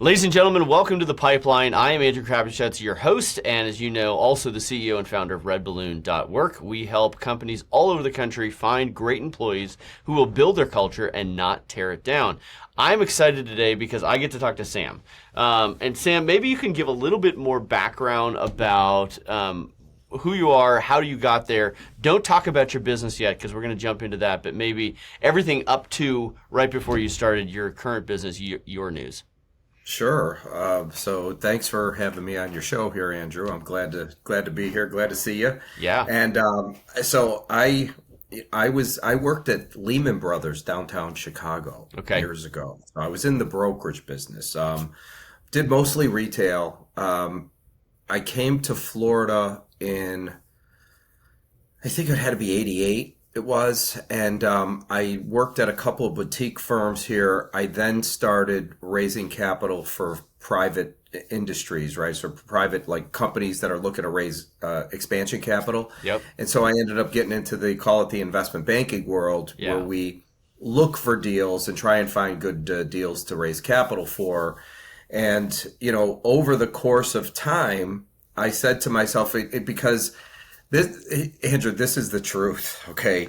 Ladies and gentlemen, welcome to The Pipeline. I am Andrew Krapichetz, your host, and as you know, also the CEO and founder of RedBalloon.work. We help companies all over the country find great employees who will build their culture and not tear it down. I'm excited today because I get to talk to Sam. And Sam, maybe you can give a little bit more background about who you are, how you got there. Don't talk about your business yet because we're going to jump into that, but maybe everything up to right before you started your current business, YourNews. Sure. So thanks for having me on your show here, Andrew. I'm glad to be here. Glad to see you. Yeah. And so I worked at Lehman Brothers downtown Chicago Okay. years ago. I was in the brokerage business. Did mostly retail. I came to Florida in, I think it had to be 88. It was, and I worked at a couple of boutique firms here. I then started raising capital for private industries, right? So private like companies that are looking to raise expansion capital. Yep. And so I ended up getting into call it the investment banking world, Yeah. where we look for deals and try and find good deals to raise capital for. And, over the course of time, I said to myself, because Andrew, this is the truth, okay?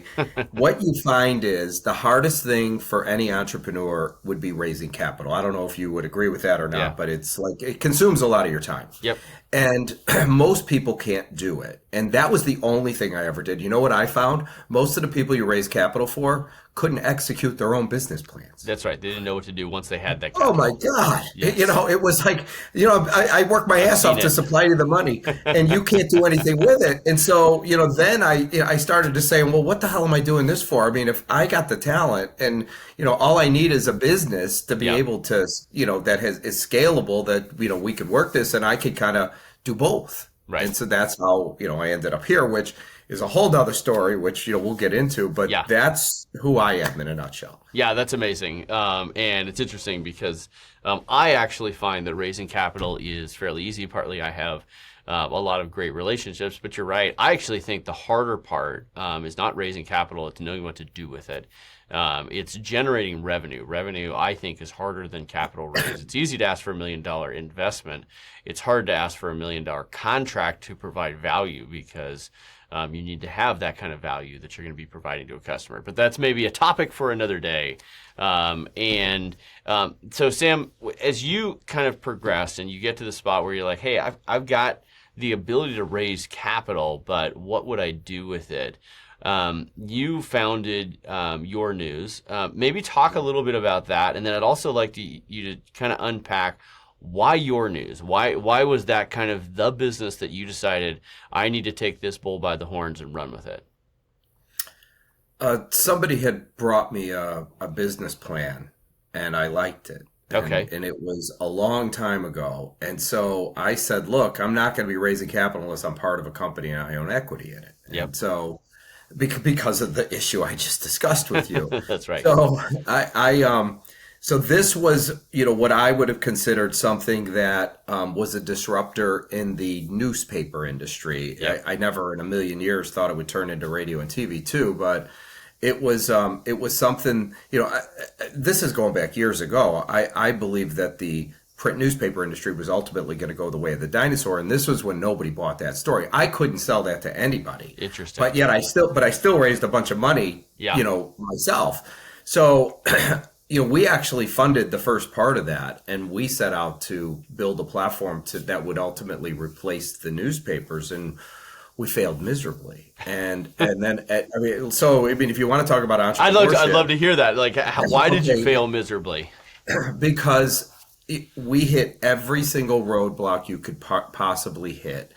What you find is the hardest thing for any entrepreneur would be raising capital. I don't know if you would agree with that or not, Yeah. but it's like it consumes a lot of your time. Yep. And most people can't do it. And that was the only thing I ever did. You know what I found? Most of the people you raise capital for couldn't execute their own business plans. That's right. They didn't know what to do once they had that Oh capital. my God. Yes. It was like, I work my ass off to supply you the money and you can't do anything with it. And so, then I started to say, well, what the hell am I doing this for? I mean, if I got the talent and, all I need is a business to be Yeah. able to, that is scalable, that, we could work this and I could kind of do both. Right. And so that's how, I ended up here, which is a whole nother story, which, we'll get into, but Yeah. that's who I am in a nutshell. Yeah, that's amazing. And it's interesting because I actually find that raising capital is fairly easy. Partly I have a lot of great relationships, but you're right. I actually think the harder part is not raising capital, it's knowing what to do with it. It's generating revenue. Revenue, I think, is harder than capital raise. It's easy to ask for $1 million investment. It's hard to ask for $1 million contract to provide value because you need to have that kind of value that you're going to be providing to a customer. But that's maybe a topic for another day. So Sam, as you kind of progress and you get to the spot where you're like, hey, I've got the ability to raise capital, but what would I do with it? You founded YourNews. Maybe talk a little bit about that, and then I'd also like you to kind of unpack why YourNews. Why was that kind of the business that you decided I need to take this bull by the horns and run with it? Somebody had brought me a business plan, and I liked it. Okay. And it was a long time ago. And so I said, look, I'm not going to be raising capital unless I'm part of a company and I own equity in it. Yep. And so because of the issue I just discussed with you. That's right. So so this was, what I would have considered something that was a disruptor in the newspaper industry. Yep. I never in a million years thought it would turn into radio and TV too, but it was something, this is going back years ago. I believe that the print newspaper industry was ultimately going to go the way of the dinosaur, and this was when nobody bought that story. I couldn't sell that to anybody. Interesting. But yet I still raised a bunch of money, Yeah. myself. So, we actually funded the first part of that, and we set out to build a platform that would ultimately replace the newspapers, and we failed miserably. And then, if you want to talk about entrepreneurship, I'd love to hear that. Like, why did you Okay. fail miserably? Because we hit every single roadblock you could possibly hit.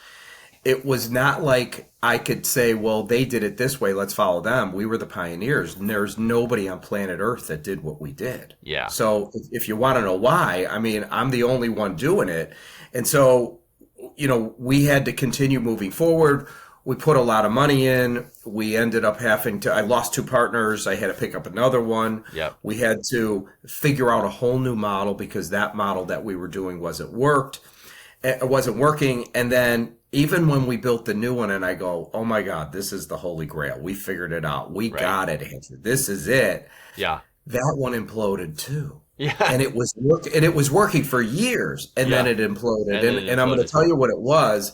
It was not like I could say, well, they did it this way, let's follow them. We were the pioneers, and there's nobody on planet Earth that did what we did. Yeah. So if you want to know why, I'm the only one doing it. And so, we had to continue moving forward. We put a lot of money in. We ended up I lost 2 partners. I had to pick up another one. Yep. We had to figure out a whole new model because that model that we were doing wasn't working. And then even when we built the new one and I go, oh my God, this is the holy grail. We figured it out. We got it, Andrew. This is it. Yeah. That one imploded too. Yeah. and it was working for years, and then Yeah. it imploded. And then And it and I'm going to imploded. tell you what it was.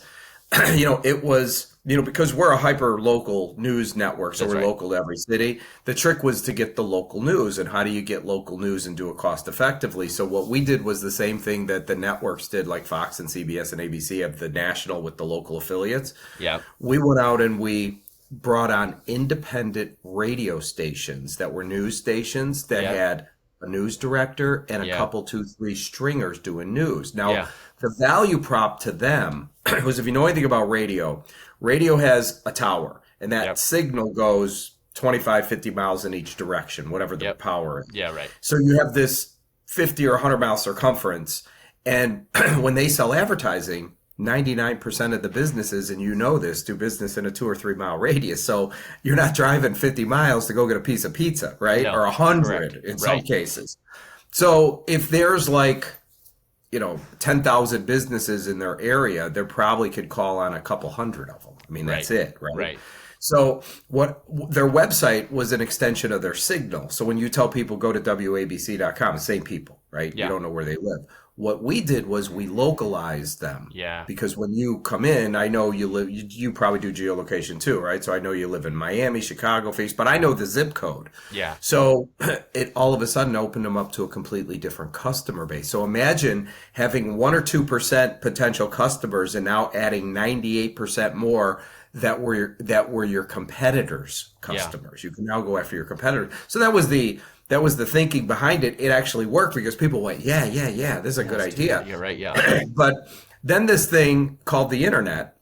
It was, because we're a hyper local news network, so That's we're right. local to every city. The trick was to get the local news, and how do you get local news and do it cost effectively? So what we did was the same thing that the networks did, like Fox and CBS and ABC have the national with the local affiliates. Yeah. We went out and we brought on independent radio stations that were news stations that Yeah. had a news director and a Yeah. couple, two, three stringers doing news. Now, Yeah. the value prop to them was, if you know anything about radio, radio has a tower, and that Yep. signal goes 25, 50 miles in each direction, whatever the Yep. power is. Yeah. Right. So you have this 50 or 100-mile circumference. And when they sell advertising, 99% of the businesses, and you know this, do business in a 2 or 3 mile radius. So you're not driving 50 miles to go get a piece of pizza, right? No. Or Correct. 100 in some Right. cases. So if there's like, 10,000 businesses in their area, they probably could call on a couple hundred of them. I mean, Right. that's it, right? Right. So what their website was an extension of their signal. So when you tell people go to wabc.com, the same people, right? You Yeah. don't know where they live. What we did was we localized them, Yeah. because when you come in, I know you live. You probably do geolocation too, right? So I know you live in Miami, Chicago, Phoenix, but I know the zip code. Yeah. So it all of a sudden opened them up to a completely different customer base. So imagine having 1 or 2% potential customers and now adding 98% more that were your competitors' Yeah. customers. You can now go after your competitors. So that was the thinking behind it. It actually worked because people went, yeah, yeah, yeah, this is a good Let's do idea. that. Yeah. Right. Yeah. But then this thing called the internet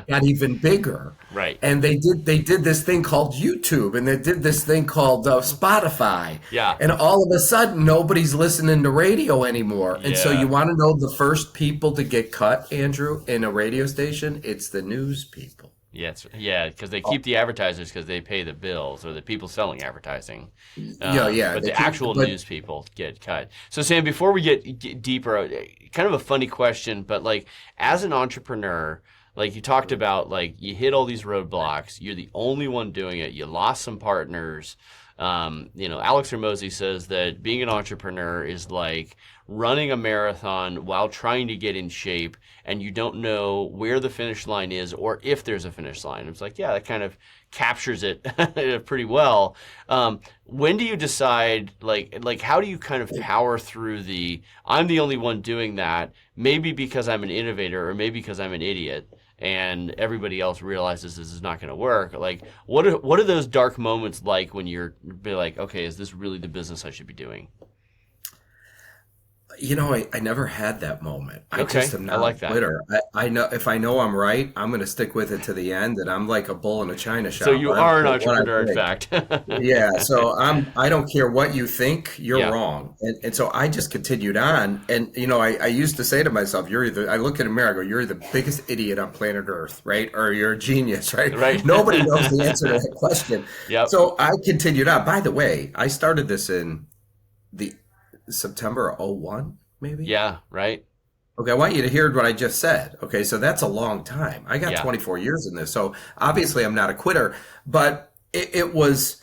got even bigger. Right. And they did this thing called YouTube, and they did this thing called Spotify. Yeah. And all of a sudden, nobody's listening to radio anymore. And so Yeah. you want to know the first people to get cut, Andrew, in a radio station? It's the news people. Yes. Yeah. Because they keep the advertisers because they pay the bills, or the people selling advertising. Yeah. But They the keep, actual but news people get cut. So Sam, before we get deeper, kind of a funny question, but like as an entrepreneur, like you talked about, like you hit all these roadblocks. You're the only one doing it. You lost some partners. Alex Hormozy says that being an entrepreneur is like running a marathon while trying to get in shape, and you don't know where the finish line is or if there's a finish line. It's like, yeah, that kind of captures it pretty well. When do you decide, like how do you kind of power through I'm the only one doing that, maybe because I'm an innovator or maybe because I'm an idiot, and everybody else realizes this is not going to work? Like, what are those dark moments like when you're be like, okay, is this really the business I should be doing? I never had that moment. I Okay, just am I not a like that. quitter. I know if I know I'm right, I'm going to stick with it to the end, and I'm like a bull in a china So shop. you I don't are an care what entrepreneur, I in think. fact. Yeah, so I don't care what you think, you're Yeah, wrong. And so I just continued on. And I used to say to myself, I look in the mirror, I go, you're the biggest idiot on planet Earth, right? Or you're a genius, right? right. Nobody knows the answer to that question. Yep. So I continued on. By the way, I started this in the September of '01, maybe. Yeah, right. Okay, I want you to hear what I just said. Okay, so that's a long time. I got Yeah, 24 years in this. So obviously I'm not a quitter, but it was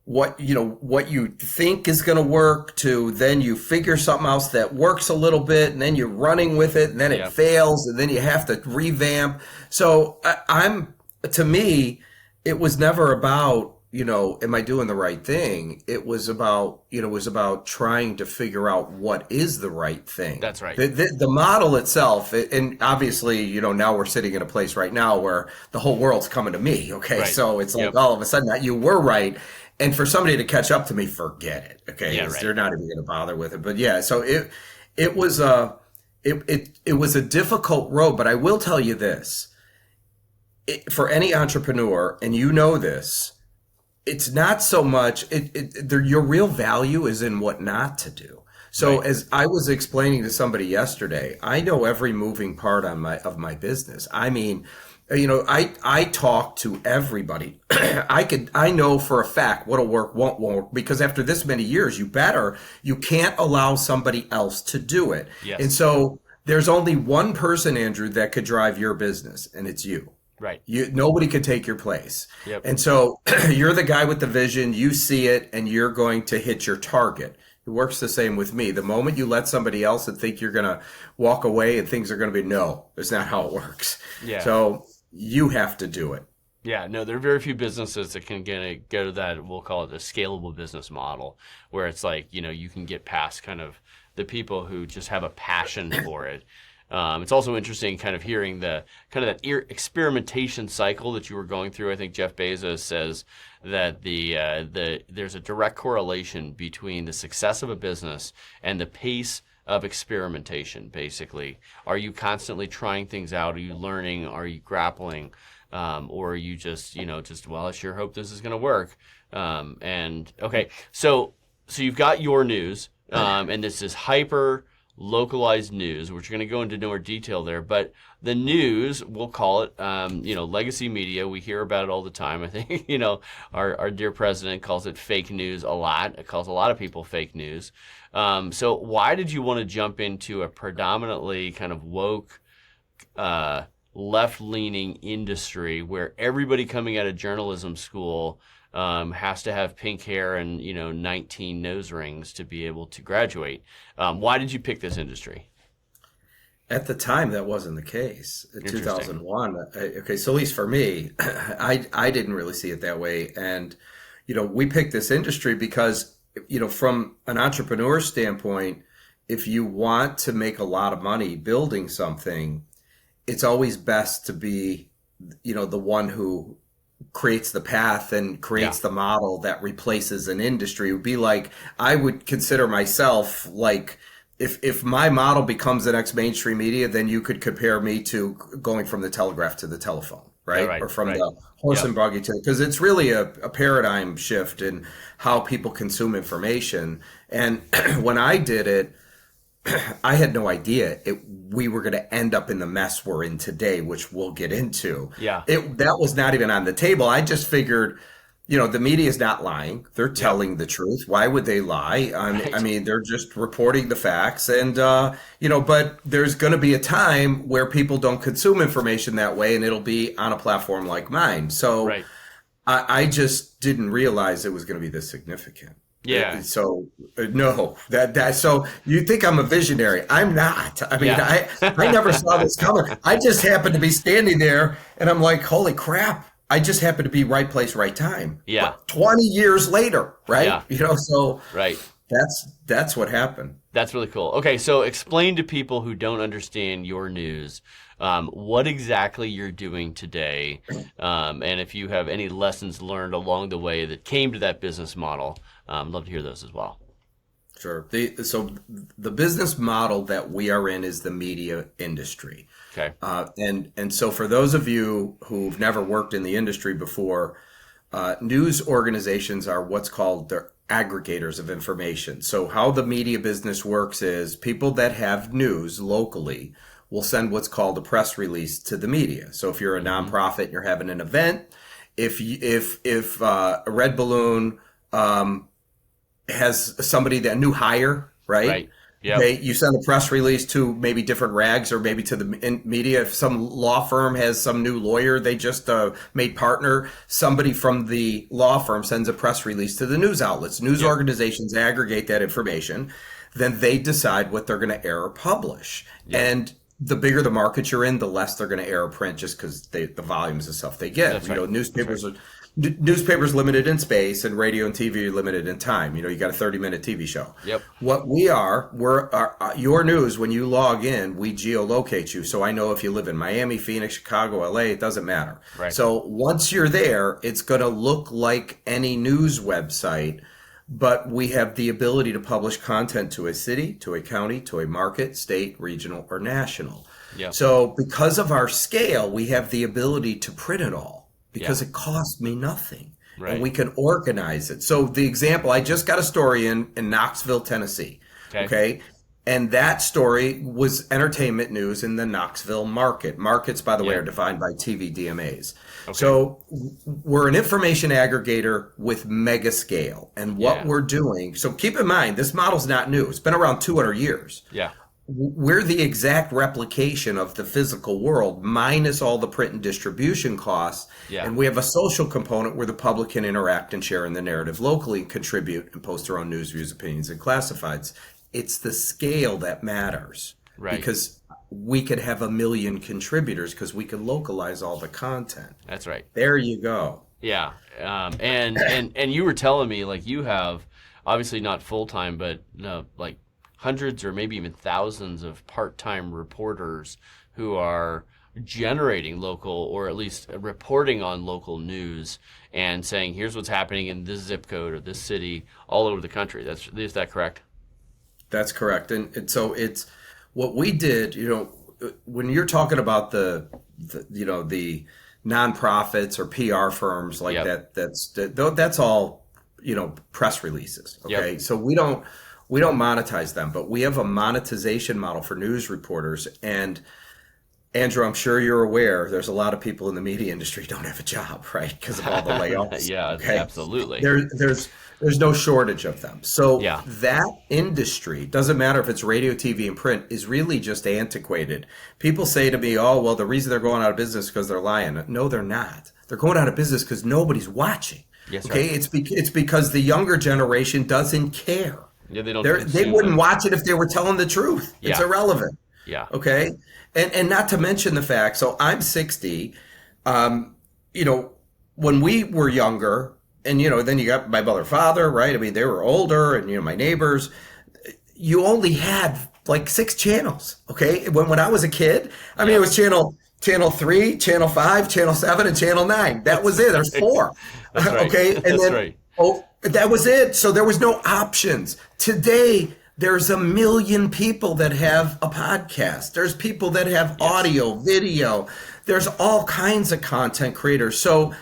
what you think is going to work, to then you figure something else that works a little bit, and then you're running with it, and then it yeah, fails, and then you have to revamp. So to me, it was never about, am I doing the right thing? It was about trying to figure out what is the right thing. that's right. The model itself, and obviously, now we're sitting in a place right now where the whole world's coming to me. Okay, Right. so it's like Yep. all of a sudden you were right, and for somebody to catch up to me, forget it. Okay, Yeah, 'cause right. they're not even going to bother with it. But yeah, so it was a difficult road. But I will tell you this: for any entrepreneur, and you know this, it's not so much your real value is in what not to do. So Right. as I was explaining to somebody yesterday, I know every moving part of my business. I mean, I talk to everybody. I know for a fact what'll work, won't work, because after this many years, you can't allow somebody else to do it. And Yes. so there's only one person, Andrew, that could drive your business, and it's you. Right. Nobody could take your place. Yep. And so you're the guy with the vision, you see it, and you're going to hit your target. It works the same with me. The moment you let somebody else and think you're going to walk away and things are going to be, no, it's not how it works. Yeah. So you have to do it. Yeah, no, there are very few businesses that can go to that, we'll call it a scalable business model, where it's like, you can get past kind of the people who just have a passion for it. It's also interesting kind of hearing the kind of that experimentation cycle that you were going through. I think Jeff Bezos says that there's a direct correlation between the success of a business and the pace of experimentation, basically. Are you constantly trying things out? Are you learning? Are you grappling? Or are you just, well, I sure hope this is going to work. Okay, so you've got YourNews, and this is hyper localized news, which we're going to go into more detail there. But the news, we'll call it, legacy media. We hear about it all the time. I think, our dear president calls it fake news a lot. It calls a lot of people fake news. So why did you want to jump into a predominantly kind of woke, left-leaning industry where everybody coming out of journalism school has to have pink hair and 19 nose rings to be able to graduate? Why did you pick this industry? At the time, that wasn't the case. In 2001, okay, so at least for me, I didn't really see it that way. And we picked this industry because from an entrepreneur standpoint, if you want to make a lot of money building something, it's always best to be, the one who creates the path and creates the model that replaces an industry. It would be like, I would consider myself like, if my model becomes the next mainstream media, then you could compare me to going from the telegraph to the telephone, right? Or from the horse and buggy to, because it's really a paradigm shift in how people consume information. And when I did it, I had no idea we were going to end up in the mess we're in today, which we'll get into. Yeah. That was not even on the table. I just figured, the media is not lying. They're telling the truth. Why would they lie? I mean, they're just reporting the facts. And, but there's going to be a time where people don't consume information that way, and it'll be on a platform like mine. So I just didn't realize it was going to be this significant. Yeah. So no, so you think I'm a visionary? I'm not. I mean, I never saw this coming. I just happened to be standing there, and I'm like, holy crap! I just happened to be right place, right time. Yeah. But 20 years later, right? Yeah. So right. That's what happened. That's really cool. Okay, so explain to people who don't understand YourNews what exactly you're doing today, and if you have any lessons learned along the way that came to that business model. Love to hear those as well. Sure. So the business model that we are in is the media industry. Okay. And so for those of you who've never worked in the industry before, news organizations are what's called the aggregators of information. So how the media business works is people that have news locally will send what's called a press release to the media. So if you're a nonprofit and you're having an event, if a Red Balloon has somebody, that new hire, right? Yeah. You send a press release to maybe different rags or maybe to the media. If some law firm has some new lawyer they just made partner, somebody from the law firm sends a press release to the news outlets. News organizations aggregate that information. Then they decide what they're going to air or publish. And the bigger the market you're in, the less they're going to air or print just because the volumes of stuff they get. That's Newspapers limited in space, and radio and TV are limited in time. You got a 30-minute TV show. Yep. What we're YourNews. When you log in, we geolocate you. So I know if you live in Miami, Phoenix, Chicago, LA, it doesn't matter. Right. So once you're there, it's going to look like any news website, but we have the ability to publish content to a city, to a county, to a market, state, regional, or national. Yep. So because of our scale, we have the ability to print it all. Because it costs me nothing. Right. And we can organize it. So the example, I just got a story in Knoxville, Tennessee. Okay. And that story was entertainment news in the Knoxville market. Markets, by the way, are defined by TV DMAs. Okay. So we're an information aggregator with mega scale. And what we're doing, so keep in mind, this model's not new. It's been around 200 years. Yeah. we're the exact replication of the physical world minus all the print and distribution costs. Yeah. And we have a social component where the public can interact and share in the narrative locally and contribute and post their own news, views, opinions, and classifieds. It's the scale that matters, Right. because we could have a million contributors because we could localize all the content. That's right. There you go. Yeah. And you were telling me, like, you have obviously not full time, but like hundreds or maybe even thousands of part-time reporters who are generating local, or at least reporting on local news and saying, here's what's happening in this zip code or this city all over the country. Is that correct? That's correct. And so it's what we did, when you're talking about the nonprofits or PR firms like Yep. that's all, press releases. Okay. Yep. So we don't monetize them, but we have a monetization model for news reporters. And Andrew, I'm sure you're aware, there's a lot of people in the media industry don't have a job, right? Because of all the layoffs. Yeah, Okay. absolutely. There's no shortage of them. So Yeah. that industry, doesn't matter if it's radio, TV, and print, is really just antiquated. People say to me, oh, well, the reason they're going out of business is because they're lying. No, they're not. They're going out of business because nobody's watching. Yes, Okay. right. It's because the younger generation doesn't care. Yeah, they don't They consume wouldn't them. watch it if they were telling the truth. It's Yeah. irrelevant. Yeah. Okay. And not to mention the fact, so I'm 60. When we were younger, and then you got my mother, father, right? I mean, they were older, and my neighbors. You only had like 6 channels. Okay. When I was a kid, I mean, it was channel 3, channel 5, channel 7, and channel 9. That was it. There's 4. That's right. Okay. And That's then right. that was it. So there was no options. Today, there's a million people that have a podcast. There's people that have audio, video. There's all kinds of content creators. So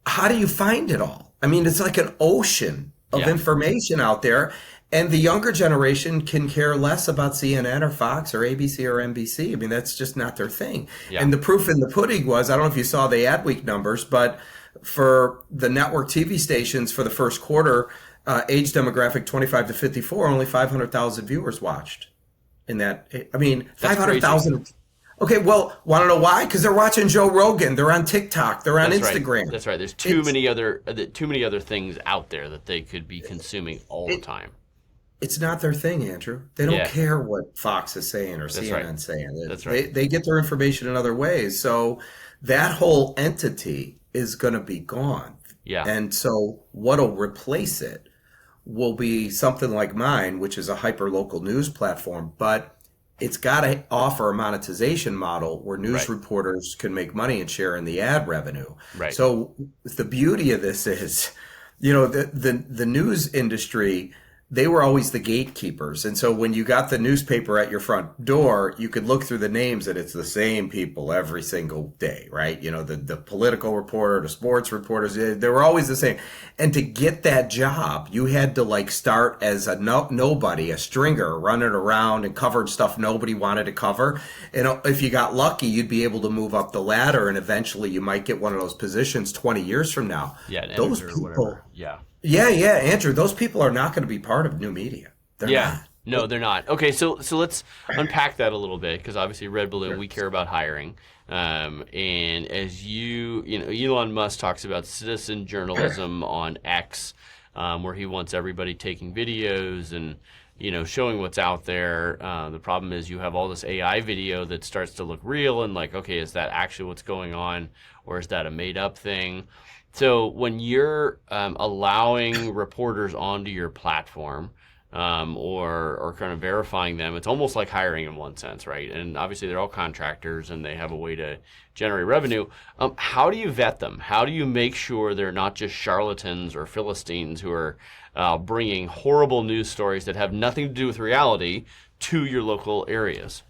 how do you find it all? I mean, it's like an ocean of Yeah. information out there. And the younger generation can care less about CNN or Fox or ABC or NBC. I mean, that's just not their thing. Yeah. And the proof in the pudding was, I don't know if you saw the Adweek numbers, but for the network TV stations for the first quarter, age demographic 25 to 54, only 500,000 viewers watched in that. I mean, That's 500,000. Okay, well, want to know why? Because they're watching Joe Rogan. They're on TikTok. They're on That's Instagram. right. That's right. There's too many other things out there that they could be consuming all the time. It's not their thing, Andrew. They don't Yeah. care what Fox is saying or That's CNN's right. saying. That's right. They get their information in other ways. So that whole entity is going to be gone. Yeah. And so what'll replace it will be something like mine, which is a hyper-local news platform, but it's got to offer a monetization model where news Right. reporters can make money and share in the ad revenue. Right. So the beauty of this is, the news industry, they were always the gatekeepers. And so when you got the newspaper at your front door, you could look through the names and it's the same people every single day, right? The political reporter, the sports reporters, they were always the same. And to get that job, you had to start as a nobody, a stringer, running around and covering stuff nobody wanted to cover. And if you got lucky, you'd be able to move up the ladder and eventually you might get one of those positions 20 years from now. Yeah. An Those editor or people. whatever. Yeah. Yeah, Andrew, those people are not going to be part of new media. They're Yeah. not. No, they're not. Okay, so let's unpack that a little bit, because obviously Red Balloon, we care about hiring. And as Elon Musk talks about citizen journalism on X, where he wants everybody taking videos and showing what's out there. The problem is you have all this AI video that starts to look real and like, okay, is that actually what's going on, or is that a made up thing? So when you're allowing reporters onto your platform, or kind of verifying them, it's almost like hiring in one sense, right? And obviously they're all contractors and they have a way to generate revenue. How do you vet them? How do you make sure they're not just charlatans or Philistines who are bringing horrible news stories that have nothing to do with reality to your local areas?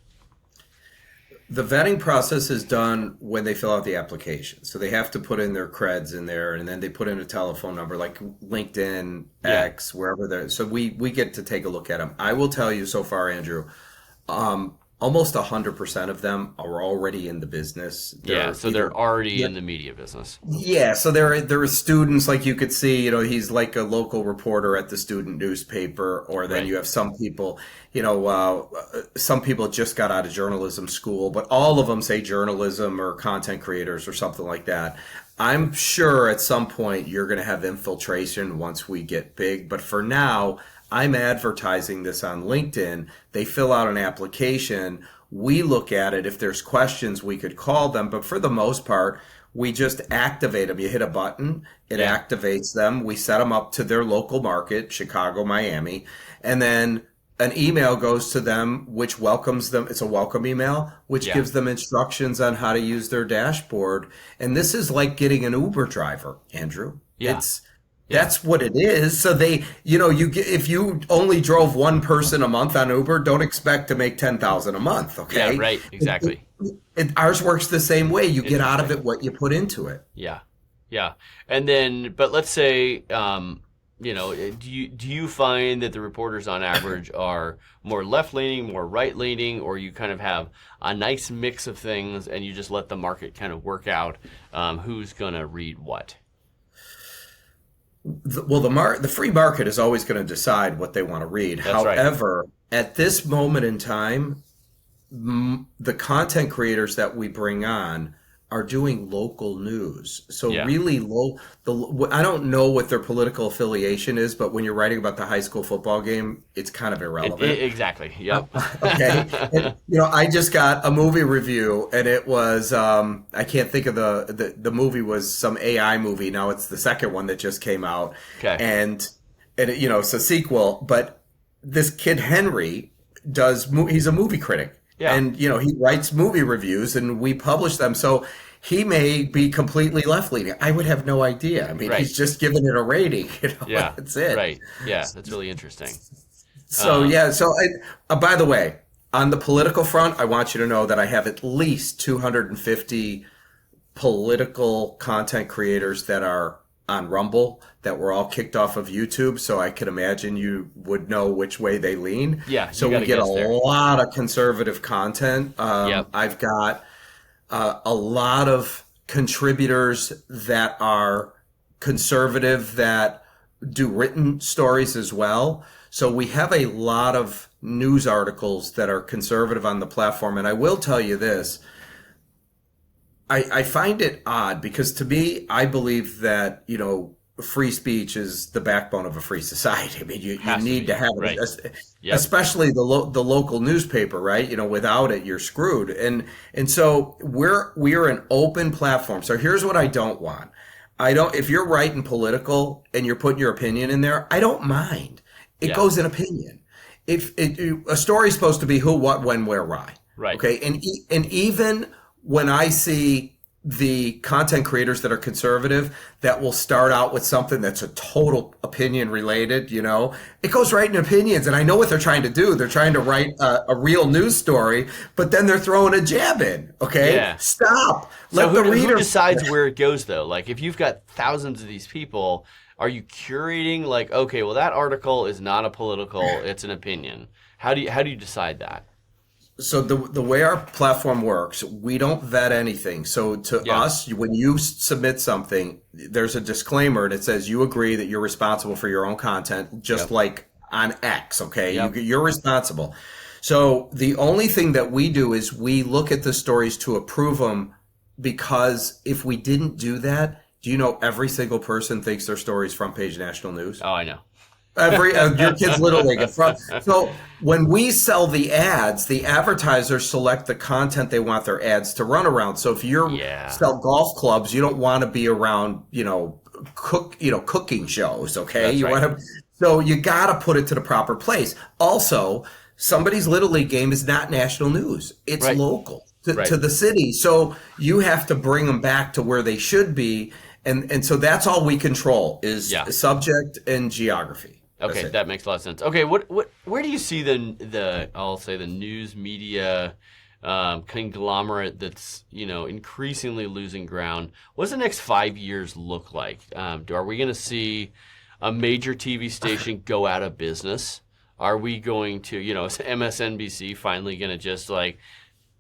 The vetting process is done when they fill out the application. So they have to put in their creds in there, and then they put in a telephone number like LinkedIn, X, wherever they're. So we get to take a look at them. I will tell you so far, Andrew, almost 100% of them are already in the business. Yeah, They're so either they're already in the media business. yeah, so there are students like you could see, he's like a local reporter at the student newspaper, or then Right. you have some people, some people just got out of journalism school, but all of them say journalism or content creators or something like that. I'm sure at some point you're going to have infiltration once we get big, but for now, I'm advertising this on LinkedIn. They fill out an application. We look at it. If there's questions, we could call them, but for the most part, we just activate them. You hit a button, it Yeah. activates them. We set them up to their local market, Chicago, Miami, and then an email goes to them which welcomes them. It's a welcome email, which Yeah. gives them instructions on how to use their dashboard. And this is like getting an Uber driver, Andrew. Yeah. Yeah. That's what it is. So if you only drove one person a month on Uber, don't expect to make 10,000 a month. Yeah, Okay. right. Exactly. Ours works the same way. You get out of Interesting. it what you put into it. Yeah. Yeah. And then, but let's say, do you find that the reporters on average are more left leaning, more right leaning, or you kind of have a nice mix of things and you just let the market kind of work out who's going to read what? The free market is always going to decide what they want to read. That's right. However, at this moment in time, the content creators that we bring on are doing local news. So Yeah. really I don't know what their political affiliation is, but when you're writing about the high school football game, it's kind of irrelevant. Exactly. Yep. Okay. And, I just got a movie review, and it was I can't think of the movie was some AI movie. Now it's the second one that just came out. Okay. And it's a sequel, but this kid Henry he's a movie critic. Yeah. And he writes movie reviews and we publish them. So he may be completely left leaning. I would have no idea. I mean, Right. he's just giving it a rating, Yeah. that's it. Right. Yeah. That's really interesting. So yeah, by the way, on the political front, I want you to know that I have at least 250 political content creators that are on Rumble that were all kicked off of YouTube. So I could imagine you would know which way they lean. Yeah. So you gotta we get a guess there. lot of conservative content. Yep. I've got a lot of contributors that are conservative that do written stories as well. So we have a lot of news articles that are conservative on the platform. And I will tell you this. I find it odd because to me, I believe that, free speech is the backbone of a free society. I mean, you Has to need be. to have Right. it, Yep. especially the local newspaper, right? Without it, you're screwed. And so we are an open platform. So here's what I don't want. If you're writing political and you're putting your opinion in there, I don't mind. It Yeah. goes in opinion. If a story is supposed to be who, what, when, where, why. Right. Okay. And even when I see the content creators that are conservative that will start out with something that's a total opinion related, it goes right in opinions. And I know what they're trying to do. They're trying to write a real news story, but then they're throwing a jab in. Okay. Yeah. Stop. So Let the who reader decides where it goes though? Like if you've got thousands of these people, are you curating like, okay, well that article is not a political, it's an opinion. How do you decide that? So the way our platform works, we don't vet anything. So to Yeah. us, when you submit something, there's a disclaimer and it says you agree that you're responsible for your own content, just Yep. like on X, okay? Yep. You're responsible. So the only thing that we do is we look at the stories to approve them, because if we didn't do that, do you know every single person thinks their story is front page national news? Oh, I know. Your kid's little league in front. So when we sell the ads, the advertisers select the content they want their ads to run around. So if you Yeah. sell golf clubs, you don't want to be around, cooking shows. Okay, That's you right. want to. So you got to put it to the proper place. Also, somebody's little league game is not national news; it's Right. local Right. to the city. So you have to bring them back to where they should be. And so that's all we control is Yeah. subject and geography. That's Okay, it. that makes a lot of sense. Okay, where do you see the I'll say the news media conglomerate that's increasingly losing ground? What does the next 5 years look like? Are we going to see a major TV station go out of business? Are we going to, is MSNBC finally going to just like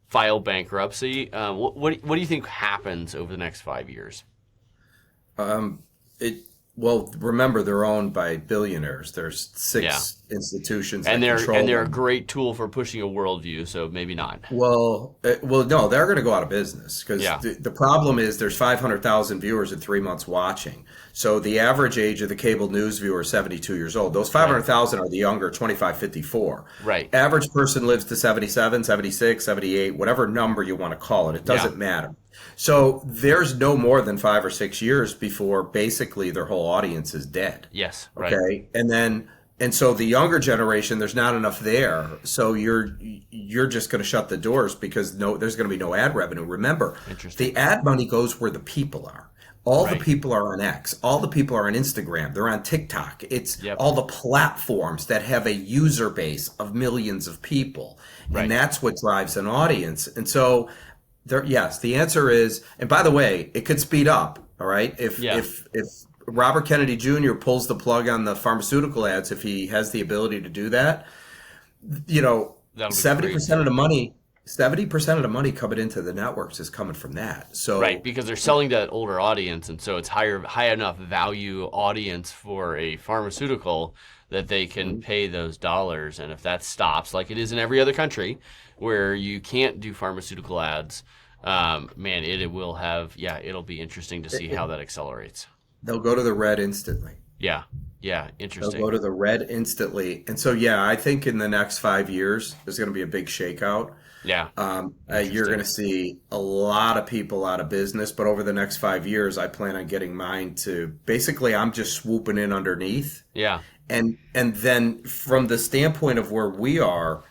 file bankruptcy? What do you think happens over the next 5 years? Um, it well, remember they're owned by billionaires. There's Yeah. six institutions And that they're control they're a them. great tool for pushing a worldview, so maybe not. No, they're going to go out of business because Yeah. the problem is there's 500,000 viewers in 3 months watching. So the average age of the cable news viewer is 72 years old. Those Right. 500,000 are the younger, 25, 54. Right. Average person lives to 77, 76, 78, whatever number you want to call it. It Yeah. doesn't matter. So there's no more than 5 or 6 years before basically their whole audience is dead. Yes. Right. Okay. And so the younger generation, there's not enough there. So you're just going to shut the doors because there's going to be no ad revenue. Remember, Interesting. the ad money goes where the people are. All the Right. people are on X. All the people are on Instagram. They're on TikTok. It's Yep. all the platforms that have a user base of millions of people. Right. And that's what drives an audience. And so yes, the answer is, and by the way, it could speed up. All right. Yeah. If Robert Kennedy Jr. pulls the plug on the pharmaceutical ads, if he has the ability to do that, That'll be 70% of the money, 70% of the money coming into the networks is coming from that. So Right, because they're selling to that older audience, and so it's high enough value audience for a pharmaceutical that they can pay those dollars. And if that stops, like it is in every other country, where you can't do pharmaceutical ads, man, it'll be interesting to see how that accelerates. they'll go to the red instantly. Yeah, yeah, They'll interesting. go to the red instantly. And so, yeah, I think in the next 5 years, there's going to be a big shakeout. Yeah, You're going to see a lot of people out of business, but over the next 5 years, I plan on getting mine to basically I'm just swooping in underneath. yeah, And then from the standpoint of where we are,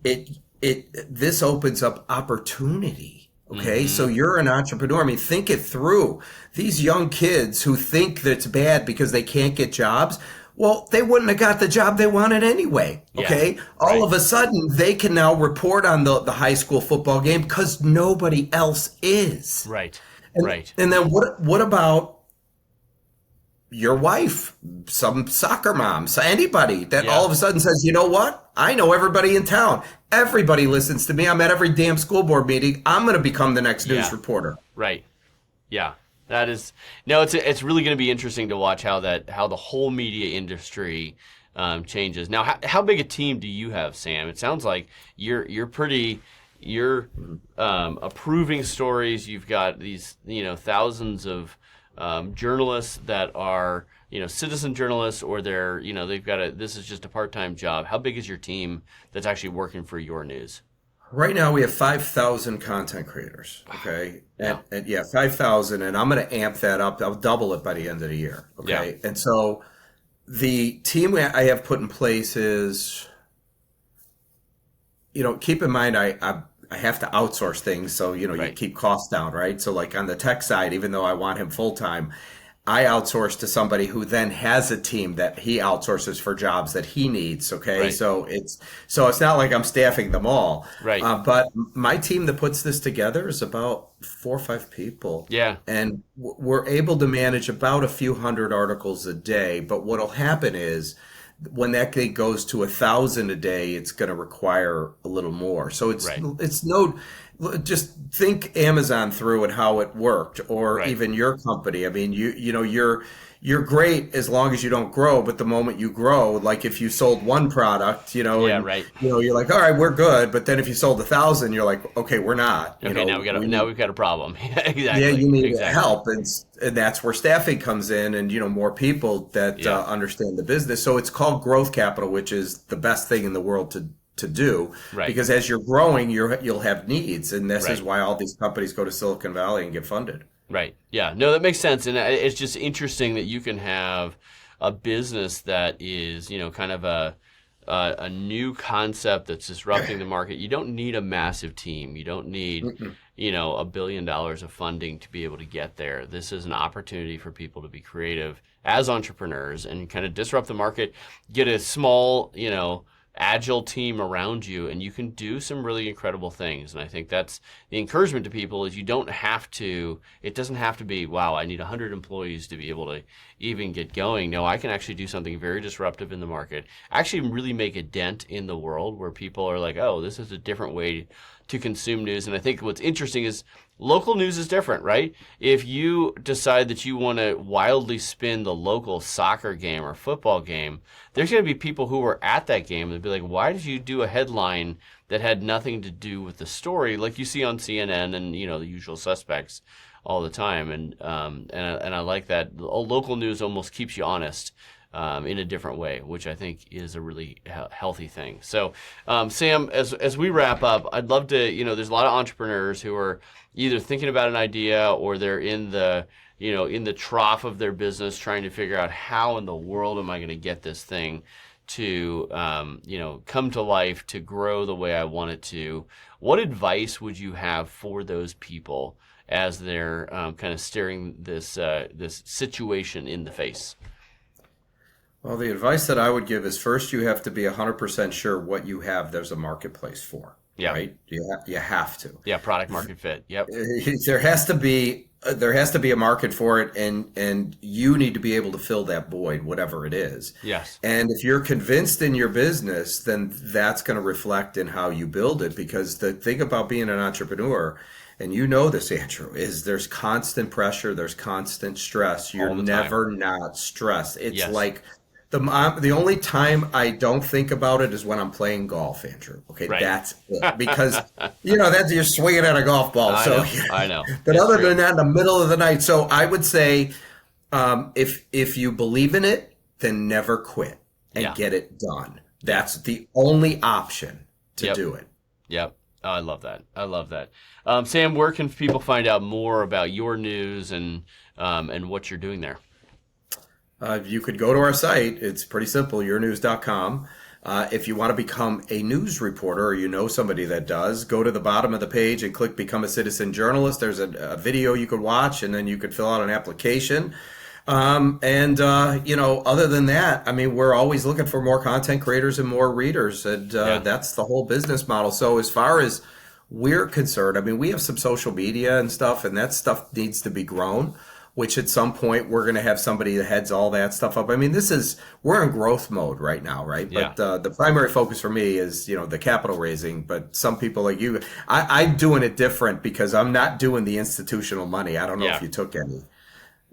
this opens up opportunity. Okay, so you're an entrepreneur. I mean, think it through. These young kids who think that it's bad because they can't get jobs, well, they wouldn't have got the job they wanted anyway. Okay, all right. of a sudden they can now report on the high school football game because nobody else is. right, And, right. and then what about your wife, some soccer mom, so anybody that Yeah. all of a sudden says, you know what? I know everybody in town. Everybody listens to me. I'm at every damn school board meeting. I'm going to become the next news Yeah. reporter. Right. Yeah. That is no. It's really going to be interesting to watch how the whole media industry changes. Now, how big a team do you have, Sam? It sounds like you're approving stories. You've got these thousands of journalists that are citizen journalists, or they've got this is just a part-time job. How big is your team that's actually working for YourNews? Right now, we have 5,000 content creators. Okay. And 5,000. And I'm going to amp that up. I'll double it by the end of the year. Okay. Yeah. And so the team I have put in place is, keep in mind, I have to outsource things. So, you Right. keep costs down, right? So like on the tech side, even though I want him full time, I outsource to somebody who then has a team that he outsources for jobs that he needs. Okay. Right. So it's not like I'm staffing them all. Right. But my team that puts this together is about 4 or 5 people. Yeah. And we're able to manage about a few hundred articles a day. But what'll happen is when that thing goes to 1,000 a day, it's going to require a little more. So Right. just think Amazon through and how it worked, or Right. even your company. I mean, you're great as long as you don't grow, but the moment you grow, like if you sold one product, Yeah, and, right. you're like, all right, we're good. But then if you sold 1,000, you're like, okay, we're not. Okay, now we've got a problem. Exactly. Yeah, you need exactly. help, and that's where staffing comes in, and more people that Yeah. understand the business. So it's called growth capital, which is the best thing in the world to do, Right. because as you're growing, you'll have needs, and this is Right. why all these companies go to Silicon Valley and get funded. Right. Yeah. No, that makes sense, and it's just interesting that you can have a business that is, kind of a new concept that's disrupting the market. You don't need a massive team. You don't need, $1 billion of funding to be able to get there. This is an opportunity for people to be creative as entrepreneurs and kind of disrupt the market, get a small, agile team around you, and you can do some really incredible things. And I think that's the encouragement to people is it doesn't have to be, wow, I need 100 employees to be able to even get going. No, I can actually do something very disruptive in the market, actually really make a dent in the world where people are like, oh, this is a different way to consume news. And I think what's interesting is local news is different, right? If you decide that you want to wildly spin the local soccer game or football game, there's going to be people who were at that game and be like, why did you do a headline that had nothing to do with the story, like you see on CNN and, you know, the usual suspects all the time. And I like that. Local news almost keeps you honest in a different way, which I think is a really healthy thing. So, Sam, as we wrap up, I'd love to, you know, there's a lot of entrepreneurs who are either thinking about an idea or they're in the, you know, in the trough of their business trying to figure out how in the world am I going to get this thing to, you know, come to life, to grow the way I want it to. What advice would you have for those people as they're kind of staring this situation in the face? Well, the advice that I would give is first you have to be 100% sure what you have there's a marketplace for. Yeah. Right? You have to. Yeah, product market fit. Yep. There has to be a market for it, and you need to be able to fill that void, whatever it is. Yes. And if you're convinced in your business, then that's going to reflect in how you build it. Because the thing about being an entrepreneur, and you know this, Andrew, is there's constant pressure, there's constant stress. You're never not stressed. It's like the only time I don't think about it is when I'm playing golf, Andrew. Okay, right. That's it. Because, you know, that's you're swinging at a golf ball. I know. But other than that, in the middle of the night. So I would say if you believe in it, then never quit and get it done. That's the only option to do it. Yep. Oh, I love that. I love that. Sam, where can people find out more about YourNews and what you're doing there? You could go to our site. It's pretty simple, yournews.com. If you want to become a news reporter or you know somebody that does, go to the bottom of the page and click Become a Citizen Journalist. There's a video you could watch, and then you could fill out an application. You know, other than that, I mean, we're always looking for more content creators and more readers, and that's the whole business model. So as far as we're concerned, I mean, we have some social media and stuff, and that stuff needs to be grown, which at some point we're going to have somebody that heads all that stuff up. I mean, we're in growth mode right now, right? But the primary focus for me is, you know, the capital raising. But some people like you, I'm doing it different because I'm not doing the institutional money. I don't know if you took any.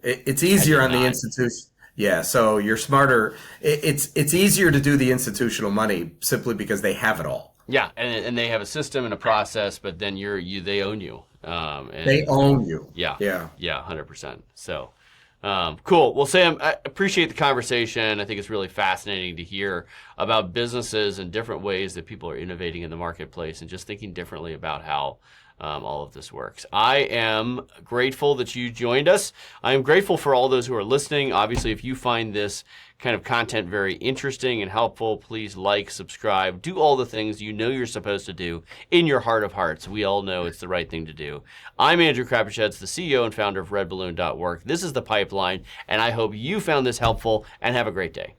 It's easier on the institution. Yeah, so you're smarter. It's easier to do the institutional money simply because they have it all. Yeah, and they have a system and a process, but then they own you. They own you. Yeah, 100%. So, cool. Well, Sam, I appreciate the conversation. I think it's really fascinating to hear about businesses and different ways that people are innovating in the marketplace and just thinking differently about how all of this works. I am grateful that you joined us. I am grateful for all those who are listening. Obviously, if you find this kind of content very interesting and helpful, please like, subscribe, do all the things you know you're supposed to do in your heart of hearts. We all know it's the right thing to do. I'm Andrew Krapichetz, the CEO and founder of redballoon.org. This is The Pipeline, and I hope you found this helpful, and have a great day.